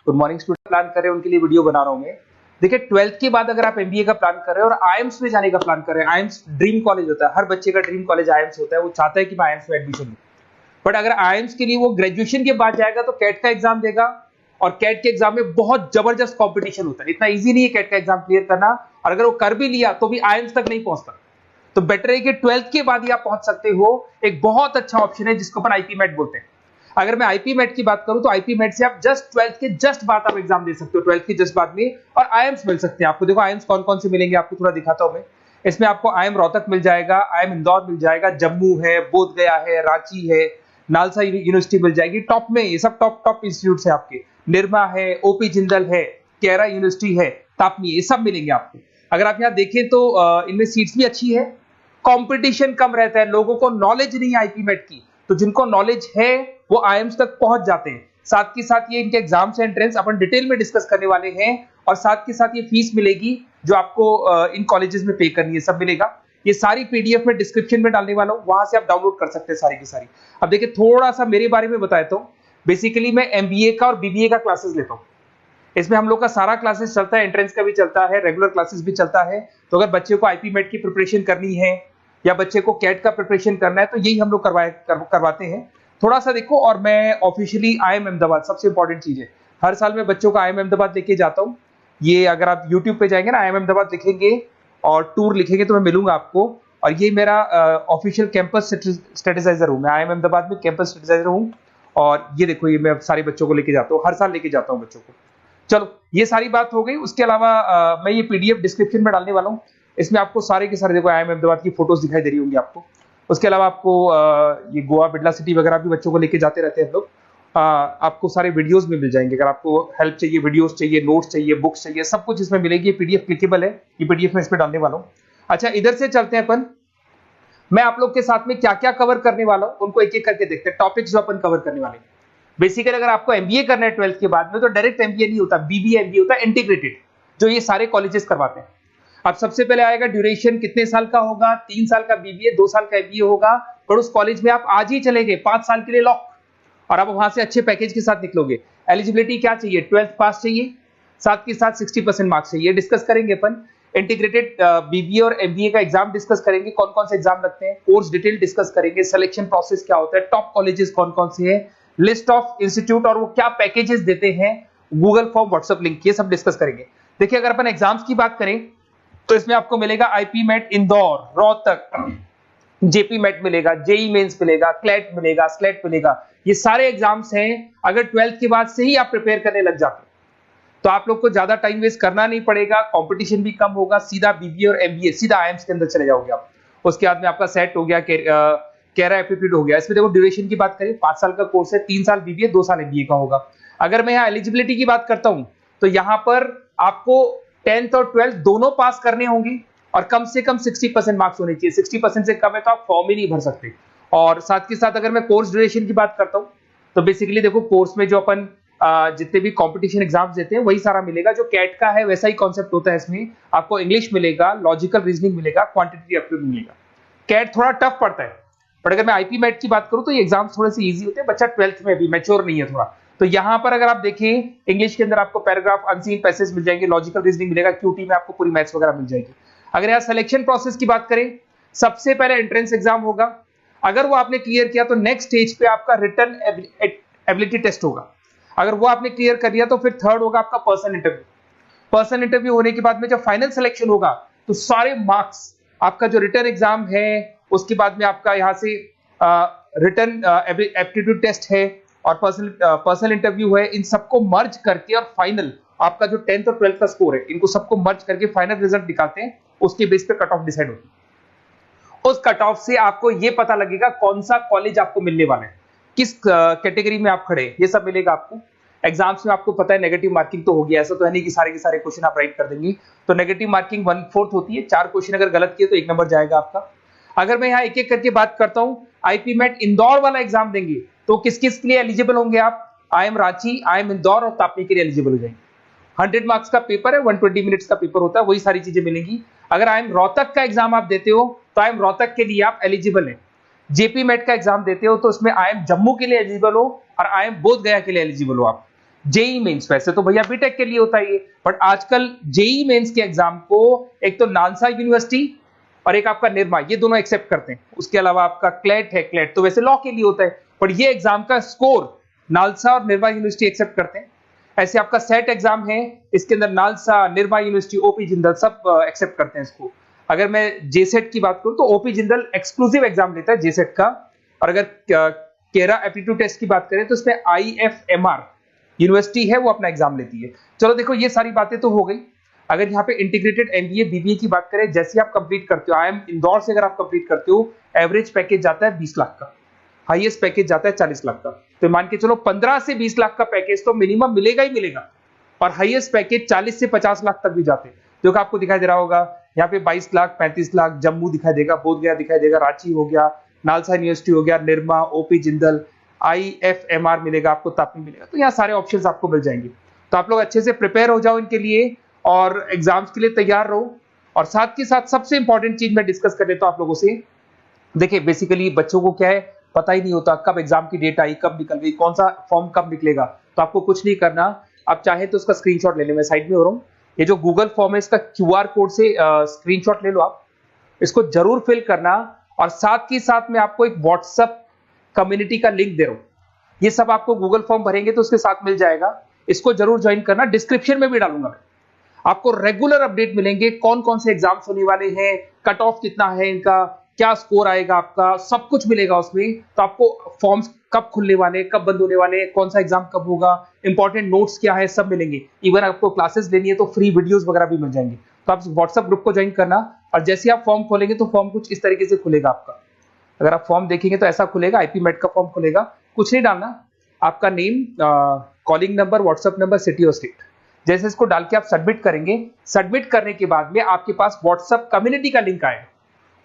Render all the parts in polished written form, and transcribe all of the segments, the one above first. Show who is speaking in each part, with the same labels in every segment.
Speaker 1: Good morning student plan कर रहे हैं उनके लिए वीडियो बना रहा हूं मैं। देखिए 12th के बाद अगर आप एमबीए का प्लान कर रहे हैं और आईएम्स में जाने का प्लान कर रहे हैं, आईएम्स ड्रीम कॉलेज होता है, हर बच्चे का ड्रीम कॉलेज आईएम्स होता है, वो चाहता है कि मैं आईएम्स में एडमिशन लूं। बट अगर आईएम्स के लिए वो ग्रेजुएशन के बाद जाएगा तो कैट का एग्जाम देगा और कैट के एग्जाम में बहुत जबरदस्त कंपटीशन होता है, इतना इजी नहीं है कैट का एग्जाम क्लियर करना, और अगर वो कर भी लिया तो भी आईएम्स तक नहीं पहुंचता। तो बेटर है कि 12th के बाद ही आप पहुंच सकते हो। एक बहुत अच्छा ऑप्शन है जिसको अपन आईपी मेट बोलते हैं। अगर मैं आईपी मेट की बात करूं तो आईपी मेट से आप जस्ट 12th के जस्ट बाद आप एग्जाम दे सकते हो, 12th के जस्ट बाद में, और आईएम्स मिल सकते हैं आपको। देखो आईएम्स कौन कौन से मिलेंगे आपको थोड़ा दिखाता हूं मैं। इसमें आपको आईएम रोहतक मिल जाएगा, आईएम इंदौर मिल जाएगा, जम्मू है, बोधगया है, रांची है, नालसा यूनिवर्सिटी मिल जाएगी टॉप में। ये सब टॉप टॉप इंस्टीट्यूट है आपके, निर्मा है, ओपी जिंदल है, केरा यूनिवर्सिटी है, तापनी, ये सब मिलेंगे आपको। अगर आप यहाँ देखें तो इनमें सीट्स भी अच्छी है, कंपटीशन कम रहता है, लोगों को नॉलेज नहीं है आईपी मेट की, तो जिनको नॉलेज है वो आईएम्स तक पहुंच जाते हैं। साथ के साथ ये इनके एग्जाम्स एंट्रेंस अपन डिटेल में डिस्कस करने वाले हैं, और साथ के साथ ये फीस मिलेगी जो आपको इन कॉलेजेस में पे करनी है, सब मिलेगा। ये सारी पीडीएफ में डिस्क्रिप्शन में डालने वाला हूं, वहां से आप डाउनलोड कर सकते हैं सारी की सारी। अब देखिए थोड़ा सा मेरे बारे में बताता हूं। बेसिकली मैं एमबीए का और बीबीए का क्लासेस लेता हूं। इसमें हम लोग का सारा क्लासेस चलता है, एंट्रेंस का भी चलता है, रेगुलर क्लासेस भी चलता है। तो अगर बच्चे को आईपी मेट की प्रिपरेशन करनी है या बच्चे को कैट का प्रिपरेशन करना है तो यही हम लोग करवाते हैं। थोड़ा सा देखो, और मैं ऑफिशियली आईएम अहमदाबाद, सबसे इंपॉर्टेंट चीज है, हर साल मैं बच्चों को आईएम अहमदाबाद लेके जाता हूँ। ये अगर आप यूट्यूब पे जाएंगे ना, आईएम अहमदाबाद लिखेंगे और टूर लिखेंगे तो मैं मिलूंगा आपको। और ये मेरा ऑफिशियल कैंपस स्ट्रेटेजाइजर हूँ, मैं आईएम अहमदाबाद में कैंपस स्ट्रेटेजाइजर हूँ। और ये देखो, ये मैं सारे बच्चों को लेके जाता हूँ, हर साल लेके जाता हूँ बच्चों को। चलो ये सारी बात हो गई। उसके अलावा मैं ये पीडीएफ डिस्क्रिप्शन में डालने वाला हूँ। इसमें आपको सारे के सारे देखो आईएम अहमदाबाद की फोटोज दिखाई दे रही होंगी आपको। उसके अलावा आपको ये गोवा, बिरला सिटी वगैरह भी बच्चों को लेके जाते रहते हैं हम लोग। आपको सारे वीडियोस में मिल जाएंगे। अगर आपको हेल्प चाहिए, वीडियोस चाहिए, नोट्स चाहिए, बुक्स चाहिए, सब कुछ इसमें मिलेगी। ये पीडीएफ क्लिकेबल है, ये पीडीएफ में इसमें डालने वाला हूँ। अच्छा, इधर से चलते हैं अपन। मैं आप लोग के साथ में क्या क्या कवर करने वाला हूँ उनको एक एक करके देखते हैं, टॉपिक्स जो अपन कवर करने वाले हैं। बेसिकली अगर आपको एमबीए करना है 12th के बाद में तो डायरेक्ट एमबीए नहीं होता, बीबीए एमबीए होता है, इंटीग्रेटेड, जो ये सारे कॉलेजेस करवाते हैं। अब सबसे पहले आएगा ड्यूरेशन, कितने साल का होगा, 3 साल का बीबीए, 2 साल का एमबीए होगा। पर उस कॉलेज में आप आज ही चले गए 5 साल के लिए लॉक, और आप वहां से अच्छे पैकेज के साथ निकलोगे। एलिजिबिलिटी क्या चाहिए, 12th पास चाहिए, साथ के साथ 60% मार्क्स चाहिए। डिस्कस करेंगे अपन इंटीग्रेटेड बीबीए और एमबीए का एग्जाम डिस्कस करेंगे, कौन कौन से एग्जाम लगते हैं, कोर्स डिटेल डिस्कस करेंगे, सिलेक्शन प्रोसेस क्या होता है, टॉप कॉलेजेस कौन कौन से हैं, लिस्ट ऑफ इंस्टीट्यूट और वो क्या पैकेजेस देते हैं, गूगल फॉर्म, व्हाट्सएप लिंक, ये सब डिस्कस करेंगे। देखिए अगर अपन एग्जाम्स की बात करें तो इसमें आपको मिलेगा IPMAT Indore, Rohtak, JIPMAT मिलेगा, जेई मेंस मिलेगा, क्लेट मिलेगा, स्लेट मिलेगा। ये सारे एग्जाम्स हैं। अगर 12th के बाद से ही आप प्रिपेयर करने लग जाते तो आप लोग को ज्यादा टाइम वेस्ट करना नहीं पड़ेगा, कंपटीशन भी कम होगा, सीधा बीबीए और एमबीए सीधा आईएम्स के अंदर चले जाओगे आप। उसके बाद में आपका सेट हो गया, कैरा एप्टीट्यूड हो गया। इसमें देखो ड्यूरेशन की बात करें, 5 साल का कोर्स है, 3 साल बीबीए, 2 साल एमबीए का होगा। अगर मैं यहाँ एलिजिबिलिटी की बात करता हूं तो यहाँ पर आपको 10th और 12th दोनों पास करने होंगे और कम से कम 60% मार्क्स होने चाहिए। 60% से कम है तो आप फॉर्म ही नहीं भर सकते। और साथ के साथ अगर मैं कोर्स ड्यूरेशन की बात करता हूं तो बेसिकली देखो कोर्स में जो अपन जितने भी कंपटीशन एग्जाम्स देते हैं वही सारा मिलेगा। जो कैट का है वैसा ही कॉन्सेप्ट होता है। इसमें आपको इंग्लिश मिलेगा, लॉजिकल रीजनिंग मिलेगा, क्वांटिटेटिव एप्टीट्यूड मिलेगा। कैट थोड़ा टफ पड़ता है, बट अगर मैं आईपी मेट की बात करूं तो ये एग्जाम्स थोड़े से इजी होते हैं। बच्चा 12th में भी मैच्योर नहीं है थोड़ा, तो यहां पर अगर आप देखें इंग्लिश के अंदर आपको पैराग्राफ, अनसीन पैसेज मिल जाएंगे, लॉजिकल रीजनिंग मिलेगा, क्यूटी में आपको पूरी मैथ्स वगैरह मिल जाएगी। अगर यहाँ सिलेक्शन प्रोसेस की बात करें, सबसे पहले एंट्रेंस एग्जाम होगा। अगर वो आपने क्लियर किया तो नेक्स्ट स्टेज पे आपका रिटन एबिलिटी टेस्ट होगा। अगर वो आपने क्लियर कर लिया तो फिर थर्ड होगा आपका पर्सनल इंटरव्यू। पर्सनल इंटरव्यू होने के बाद में जब फाइनल सिलेक्शन होगा तो सारे मार्क्स, आपका जो रिटन एग्जाम है, उसके बाद में आपका यहाँ से रिटन एप्टीट्यूड टेस्ट है और पर्सनल इंटरव्यू है, इन सबको मर्ज करके और फाइनल आपका जो 10th और 12th का स्कोर है, इनको सबको मर्ज करके फाइनल रिजल्ट निकालते हैं। उसके बेस पे कट ऑफ डिसाइड होती है। उस कट ऑफ से आपको ये पता लगेगा कौन सा कॉलेज आपको मिलने वाला है, किस कैटेगरी में आप खड़े, ये सब मिलेगा आपको। एग्जाम्स में आपको पता है नेगेटिव मार्किंग तो होगी, ऐसा तो है नहीं कि सारे के सारे क्वेश्चन आप राइट कर देंगे। तो नेगेटिव मार्किंग 1/4 होती है, 4 क्वेश्चन अगर गलत किए तो 1 नंबर जाएगा आपका। अगर मैं यहाँ एक एक करके बात करता हूँ, आईपी मेट इंदौर वाला एग्जाम देंगे तो किस किस के लिए एलिजिबल होंगे आप, आईएम रांची, आईएम इंदौर और तापनी के लिए एलिजिबल हो जाएंगे। 100 मार्क्स का पेपर है, 120 मिनट्स का पेपर होता है, वही सारी चीजें मिलेंगी। अगर आईएम रोहतक का एग्जाम आप देते हो तो आईएम रोहतक के लिए आप एलिजिबल हैं। जेपी मेट का एग्जाम देते हो तो उसमें आईएम जम्मू के लिए एलिजिबल हो और आईएम बोधगया के लिए एलिजिबल हो आप। जेई मेंस, वैसे तो भैया बीटेक के लिए होता है ये, बट आजकल जेई मेंस के एग्जाम को एक तो नालसा यूनिवर्सिटी और एक आपका निर्मा, ये दोनों एक्सेप्ट करते हैं। उसके अलावा आपका क्लेट है, क्लेट तो वैसे लॉ के लिए होता है, पर ये एग्जाम का स्कोर नालसा और निर्मा यूनिवर्सिटी एक्सेप्ट करते हैं। ऐसे आपका सेट एग्जाम है, इसके अंदर NALSA, Nirma university, OP Jindal सब एक्सेप्ट करते हैं इसको। अगर मैं जेसेट की बात करूं तो ओपी जिंदल एक्सक्लूसिव एग्जाम लेता है जेसेट का, और अगर केरा एप्टीट्यूड टेस्ट की बात करें तो इसमें IFMR यूनिवर्सिटी है वो अपना एग्जाम लेती है। चलो देखो ये सारी बातें तो हो गई। अगर यहाँ पे इंटीग्रेटेड MBA BBA की बात करें, जैसे आप कंप्लीट करते हो, IIM इंदौर से अगर आप कंप्लीट करते हो, एवरेज पैकेज जाता है 20 लाख का, हाईएस्ट पैकेज जाता है 40 लाख का। तो मान के चलो 15 से 20 लाख का पैकेज तो मिनिमम मिलेगा ही मिलेगा, और हाईएस्ट पैकेज 40 से 50 लाख तक भी जाते हैं। जो कि आपको दिखाई दे रहा होगा यहाँ पे 22 लाख, 35 लाख, जम्मू दिखाई देगा, बोधगया दिखाई देगा, रांची हो गया, नालसा यूनिवर्सिटी हो गया, निर्मा, ओपी जिंदल, IFMR मिलेगा आपको, तापी मिलेगा। तो यहाँ सारे ऑप्शंस आपको मिल जाएंगे। तो आप लोग अच्छे से प्रिपेयर हो जाओ इनके लिए और एग्जाम्स के लिए तैयार रहो। और साथ के साथ सबसे इंपॉर्टेंट चीज मैं डिस्कस कर लेता हूं आप लोगों से। देखिए बेसिकली बच्चों को क्या है, पता ही नहीं होता कब एग्जाम की डेट आई, कब निकल गई, कौन सा फॉर्म कब निकलेगा। तो आपको कुछ नहीं करना, आप चाहे तो उसका स्क्रीनशॉट ले लें, मैं साइड में हो रहा हूँ। ये जो गूगल फॉर्म है इसका QR कोड से स्क्रीनशॉट ले लो आप, इसको जरूर फिल करना। और साथ ही साथ मैं आपको एक व्हाट्सएप कम्युनिटी का लिंक दे रहा हूं, ये सब आपको गूगल फॉर्म भरेंगे तो उसके साथ मिल जाएगा, इसको जरूर ज्वाइन करना। डिस्क्रिप्शन में भी डालूंगा मैं, आपको रेगुलर अपडेट मिलेंगे, कौन कौन से एग्जाम्स होने वाले हैं, कट ऑफ कितना है इनका, क्या स्कोर आएगा आपका, सब कुछ मिलेगा उसमें। तो आपको फॉर्म्स कब खुलने वाले, कब बंद होने वाले, कौन सा एग्जाम कब होगा, इंपॉर्टेंट नोट्स क्या है, सब मिलेंगे। इवन आपको क्लासेस लेनी है तो फ्री वीडियोस वगैरह भी मिल जाएंगे। तो आप व्हाट्सएप ग्रुप को ज्वाइन करना, और जैसे आप फॉर्म खोलेंगे तो फॉर्म कुछ इस तरीके से खुलेगा आपका। अगर आप फॉर्म देखेंगे तो ऐसा खुलेगा, IP MET का फॉर्म खुलेगा। कुछ नहीं डालना, आपका name, calling number, WhatsApp number, city और स्टेट, जैसे इसको डाल के आप सबमिट करेंगे। सबमिट करने के बाद में आपके पास व्हाट्सएप कम्युनिटी का लिंक आएगा,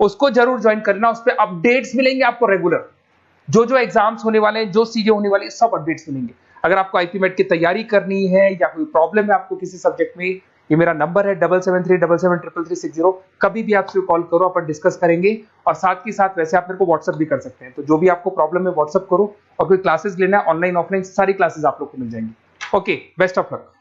Speaker 1: उसको जरूर ज्वाइन करना। उस पर अपडेट्स मिलेंगे आपको रेगुलर, जो एग्जाम्स होने वाले हैं, जो चीजें होने वाली है, सब अपडेट्स मिलेंगे। अगर आपको IP MET की तैयारी करनी है या कोई प्रॉब्लम है आपको किसी सब्जेक्ट में, ये मेरा नंबर है 7737733360, कभी भी आपसे कॉल करो, अपन डिस्कस करेंगे। और साथ ही साथ वैसे आप मेरे को व्हाट्सएप भी कर सकते हैं। तो जो भी आपको प्रॉब्लम है व्हाट्सएप करो, और कोई क्लासेस लेना है ऑनलाइन ऑफलाइन, सारी क्लासेस आप लोग को मिल जाएंगी। Okay, best of luck.